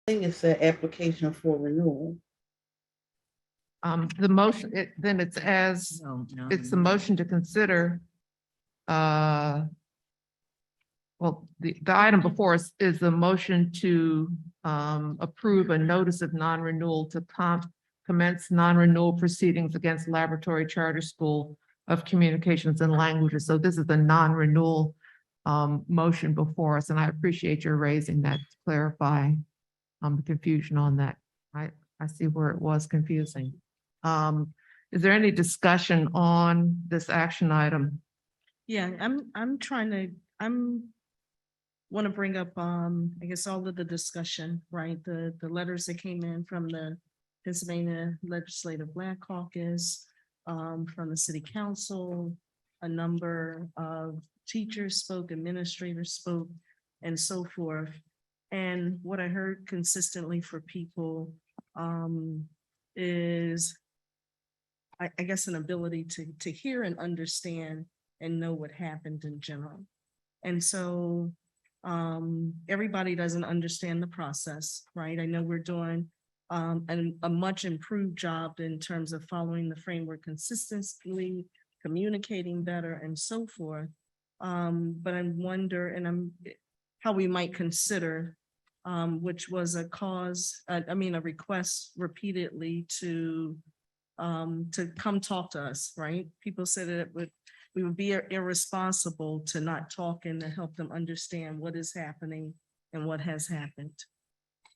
think it's an application for renewal. The motion, then it's as, it's the motion to consider, well, the item before us is the motion to approve a notice of non-renewal to commence non-renewal proceedings against Laboratory Charter School of Communications and Languages. So this is the non-renewal motion before us, and I appreciate your raising that to clarify the confusion on that. I see where it was confusing. Is there any discussion on this action item? Yeah, I'm want to bring up, I guess, all of the discussion, right? The letters that came in from the Pennsylvania Legislative Black Caucus, from the City Council, a number of teachers spoke, administrators spoke, and so forth. And what I heard consistently for people is, I guess, an ability to hear and understand and know what happened in general. And so everybody doesn't understand the process, right? I know we're doing a much improved job in terms of following the framework consistently, communicating better, and so forth. But I wonder, how we might consider, which was a request repeatedly to come talk to us, right? People said that we would be irresponsible to not talk and to help them understand what is happening and what has happened.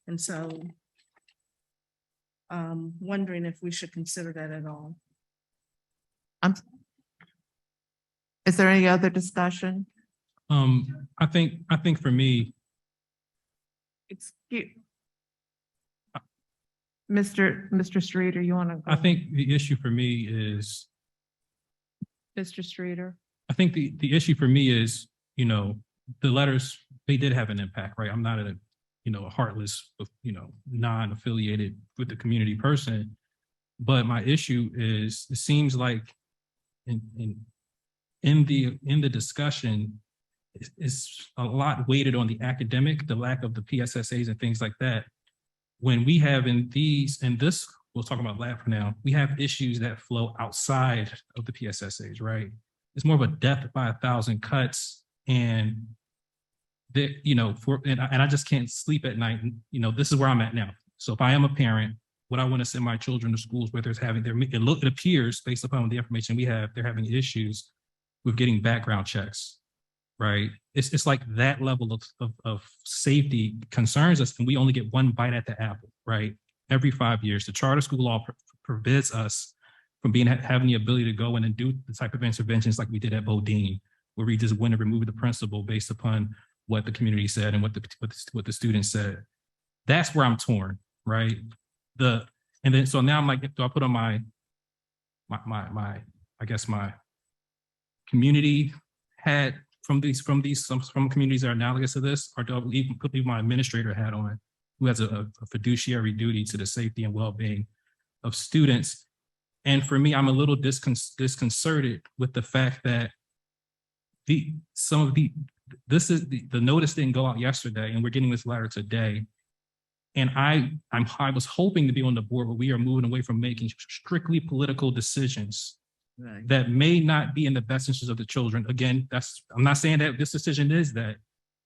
And so wondering if we should consider that at all. Is there any other discussion? I think for me, Excuse Mr. Streeter, you want to go? I think the issue for me is, Mr. Streeter. I think the issue for me is, the letters, they did have an impact, right? I'm not a heartless, non-affiliated with the community person. But my issue is, it seems like in the discussion, it's a lot weighted on the academic, the lack of the PSSAs and things like that. When we have this, we'll talk about lab for now, we have issues that flow outside of the PSSAs, right? It's more of a death by 1,000 cuts, and I just can't sleep at night. This is where I'm at now. So if I am a parent, would I want to send my children to schools where it appears, based upon the information we have, they're having issues with getting background checks, right? It's like that level of safety concerns us, and we only get one bite at the apple, right? Every 5 years, the charter school law forbids us from having the ability to go in and do the type of interventions like we did at Bodine, where we just went and removed the principal based upon what the community said and what the students said. That's where I'm torn, right? So now I'm like, do I put on my community hat from communities that are analogous to this, or do I even put my administrator hat on, who has a fiduciary duty to the safety and well-being of students? And for me, I'm a little disconcerted with the fact that the notice didn't go out yesterday, and we're getting this letter today. And I was hoping to be on the board where we are moving away from making strictly political decisions that may not be in the best interest of the children. Again, I'm not saying that this decision is that,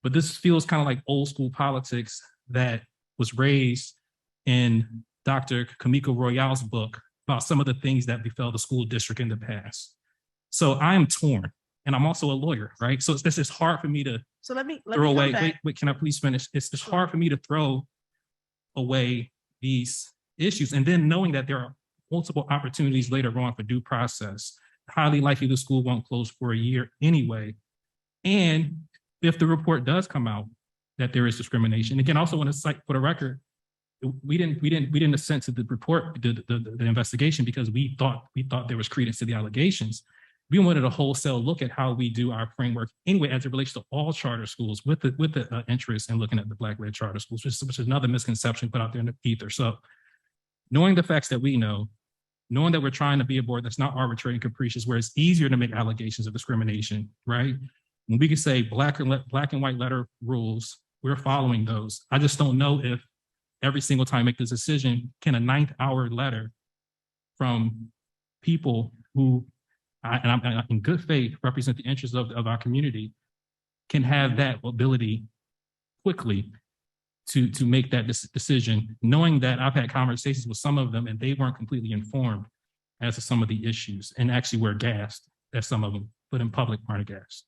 but this feels kind of like old school politics that was raised in Dr. Kamiko Royale's book about some of the things that befell the school district in the past. So I am torn, and I'm also a lawyer, right? So it's hard for me to throw away. Wait, can I please finish? It's hard for me to throw away these issues, and then knowing that there are multiple opportunities later on for due process. Highly likely the school won't close for a year anyway. And if the report does come out that there is discrimination, again, also want to cite for the record, we didn't assent to the report, the investigation, because we thought there was credence to the allegations. We wanted a wholesale look at how we do our framework anyway, as it relates to all charter schools, with the interest in looking at the Black-led charter schools, which is another misconception put out there in the ether. So knowing the facts that we know, knowing that we're trying to be a board that's not arbitrary and capricious, where it's easier to make allegations of discrimination, right? When we can say black and white letter rules, we're following those. I just don't know if every single time I make this decision, can a ninth hour letter from people who, and I'm in good faith, represent the interests of our community, can have that ability quickly to make that decision, knowing that I've had conversations with some of them and they weren't completely informed as to some of the issues, and actually were gassed at some of them, but in public weren't gassed.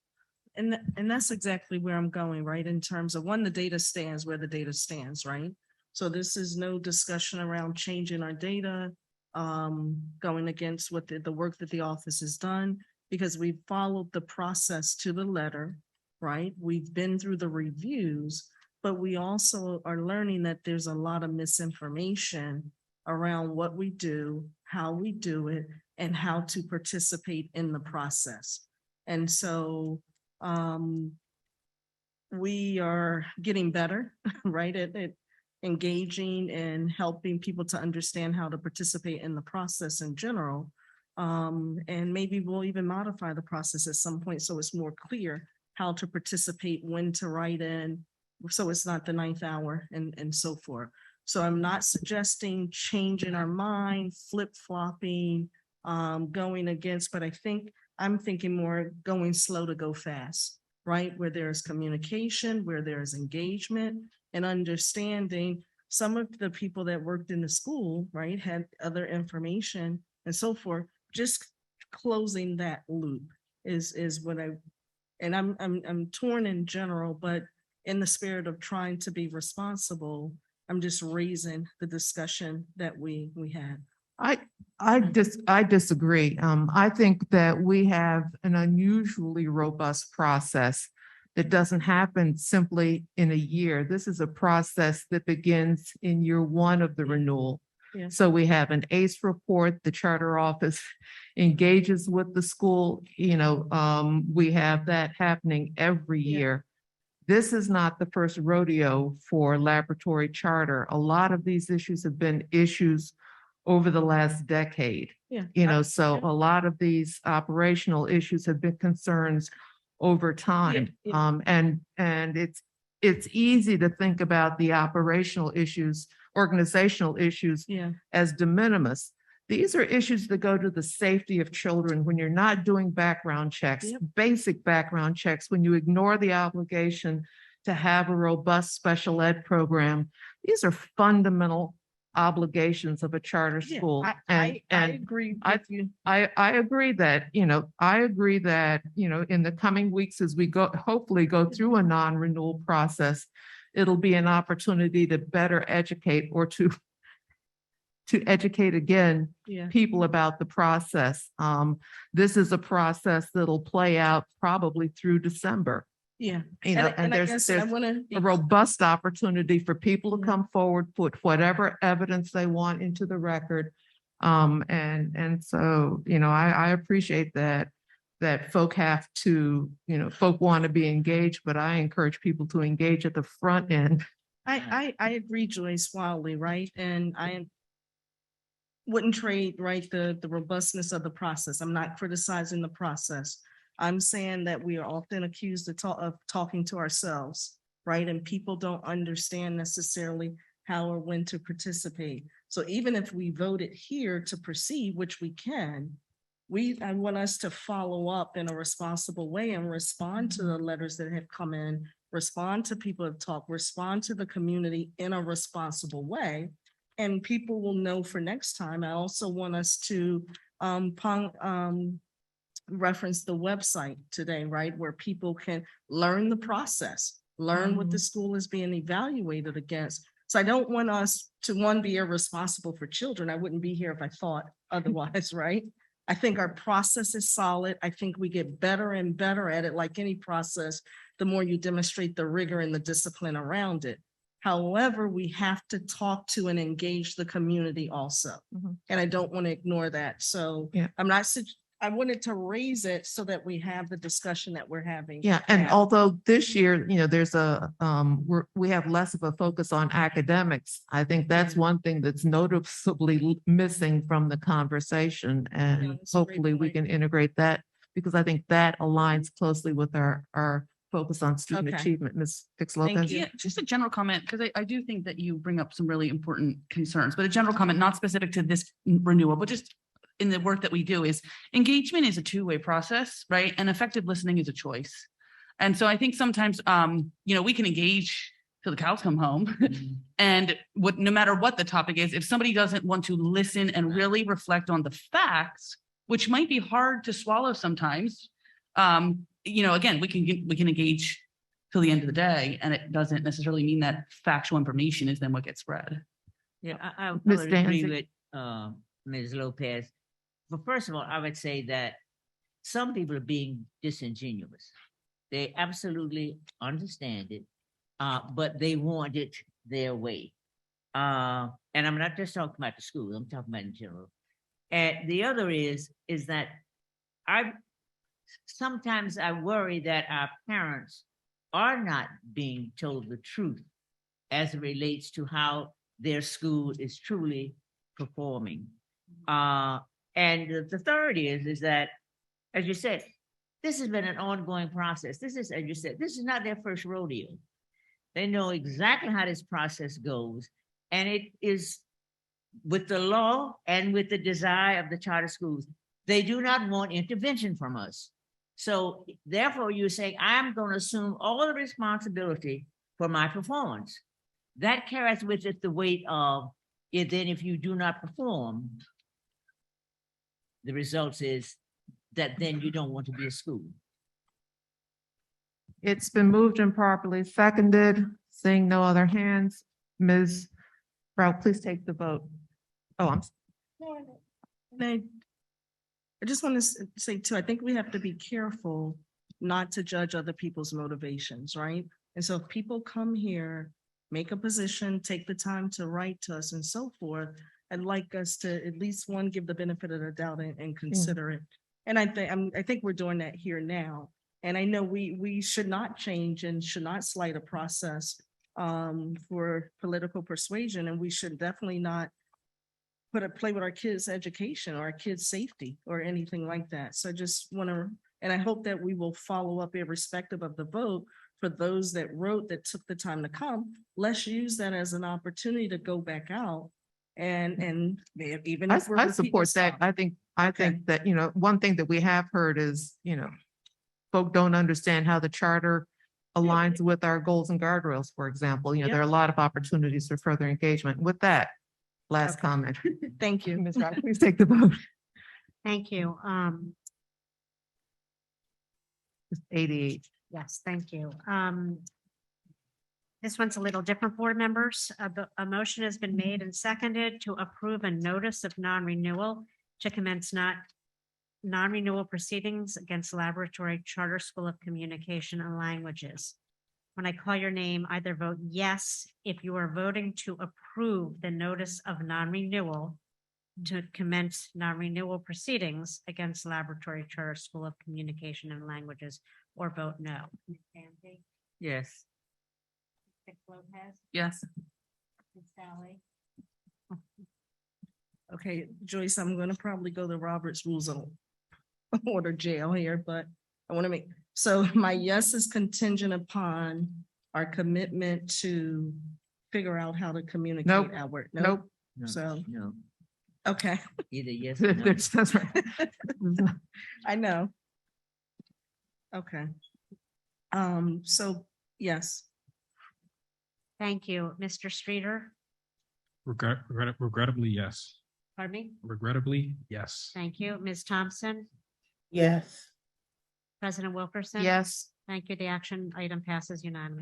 And that's exactly where I'm going, right? In terms of the data stands where the data stands, right? So this is no discussion around changing our data, going against what the work that the office has done, because we've followed the process to the letter, right? We've been through the reviews, but we also are learning that there's a lot of misinformation around what we do, how we do it, and how to participate in the process. And so we are getting better, right, at engaging and helping people to understand how to participate in the process in general. And maybe we'll even modify the process at some point so it's more clear how to participate, when to write in, so it's not the ninth hour and so forth. So I'm not suggesting changing our mind, flip-flopping, going against, but I'm thinking more going slow to go fast, right? Where there's communication, where there's engagement and understanding. Some of the people that worked in the school, right, had other information and so forth. Just closing that loop is what I'm torn in general, but in the spirit of trying to be responsible, I'm just raising the discussion that we had. I disagree. I think that we have an unusually robust process that doesn't happen simply in a year. This is a process that begins in year one of the renewal. Yeah. So we have an ACE report, the charter office engages with the school, we have that happening every year. This is not the first rodeo for laboratory charter. A lot of these issues have been issues over the last decade. Yeah. So a lot of these operational issues have been concerns over time. And it's easy to think about the operational issues, organizational issues as de minimis. These are issues that go to the safety of children when you're not doing background checks, basic background checks, when you ignore the obligation to have a robust special ed program. These are fundamental obligations of a charter school. I agree with you. I agree that, in the coming weeks, as we hopefully go through a non-renewal process, it'll be an opportunity to better educate or to educate again people about the process. This is a process that'll play out probably through December. And there's a robust opportunity for people to come forward, put whatever evidence they want into the record. And so, I appreciate that folk have to, folk want to be engaged, but I encourage people to engage at the front end. I agree, Joyce, wildly, right? And I wouldn't trade, right, the robustness of the process. I'm not criticizing the process. I'm saying that we are often accused of talking to ourselves, right? And people don't understand necessarily how or when to participate. So even if we voted here to proceed, which we can, I want us to follow up in a responsible way and respond to the letters that have come in, respond to people who have talked, respond to the community in a responsible way. And people will know for next time. I also want us to reference the website today, right? Where people can learn the process, learn what the school is being evaluated against. So I don't want us to, be irresponsible for children. I wouldn't be here if I thought otherwise, right? I think our process is solid. I think we get better and better at it. Like any process, the more you demonstrate the rigor and the discipline around it. However, we have to talk to and engage the community also. And I don't want to ignore that. So I wanted to raise it so that we have the discussion that we're having. And although this year, there's we have less of a focus on academics, I think that's one thing that's noticeably missing from the conversation. And hopefully we can integrate that, because I think that aligns closely with our focus on student Okay. achievement. Ms. Fix Thank Lopez? you. Yeah, just a general comment, because I do think that you bring up some really important concerns, but a general comment, not specific to this renewal, but just in the work that we do is engagement is a two-way process, right? And effective listening is a choice. And so I think sometimes, we can engage till the cows come home. And no matter what the topic is, if somebody doesn't want to listen and really reflect on the facts, which might be hard to swallow sometimes, again, we can engage till the end of the day, and it doesn't necessarily mean that factual information is then what gets spread. Yeah, I Ms. would agree Danzig. with Ms. Lopez. But first of all, I would say that some people are being disingenuous. They absolutely understand it, but they want it their way. And I'm not just talking about the school, I'm talking about in general. And the other is that sometimes I worry that our parents are not being told the truth as it relates to how their school is truly performing. And the third is that, as you said, this has been an ongoing process. This is, as you said, this is not their first rodeo. They know exactly how this process goes. And it is with the law and with the desire of the charter schools. They do not want intervention from us. So therefore, you're saying, I'm going to assume all the responsibility for my performance. That carries with it the weight of, if you do not perform, the results is that then you don't want to be a school. It's been moved and properly seconded. Seeing no other hands, Ms. Sprout, please take the vote. Oh, And I just want to say too, I think we have to be careful not to judge other people's motivations, right? And so if people come here, make a position, take the time to write to us and so forth, I'd like us to at least one, give the benefit of the doubt and consider it. And I think we're doing that here now. And I know we should not change and should not slight a process for political persuasion, and we should definitely not play with our kids' education or our kids' safety or anything like that. So I just want to, and I hope that we will follow up irrespective of the vote. For those that wrote, that took the time to come, let's use that as an opportunity to go back out and even. if we're I repeating support that. stuff. I think that, one thing that we have heard is, folk don't understand how the charter aligns with our goals and guardrails, for example. There are a lot of opportunities for further engagement. With that, last Okay. comment. Thank you. Ms. Wright, please take the vote. Thank you. It's 88. Yes, thank you. This one's a little different, board members. A motion has been made and seconded to approve a notice of non-renewal to commence non-renewal proceedings against Laboratory Charter School of Communication and Languages. When I call your name, either vote yes if you are voting to approve the notice of non-renewal to commence non-renewal proceedings against Laboratory Charter School of Communication and Languages, or vote no. Ms. Danzig, Yes. Ms. Lopez, Yes. Ms. Sally. Okay, Joyce, I'm gonna probably go to Robert's Rules of Order jail here, but I want to make, so my yes is contingent upon our commitment to figure out how to communicate Nope. our work. Nope. No, So- no, Okay, either yes or no. That's right. I know. Okay. So, yes, Thank you. Mr. Streeter, Regrettably, yes. pardon me? Regrettably, yes. Thank you. Ms. Thompson, Yes. President Wilkerson? Yes. Thank you. The action item passes unanimously.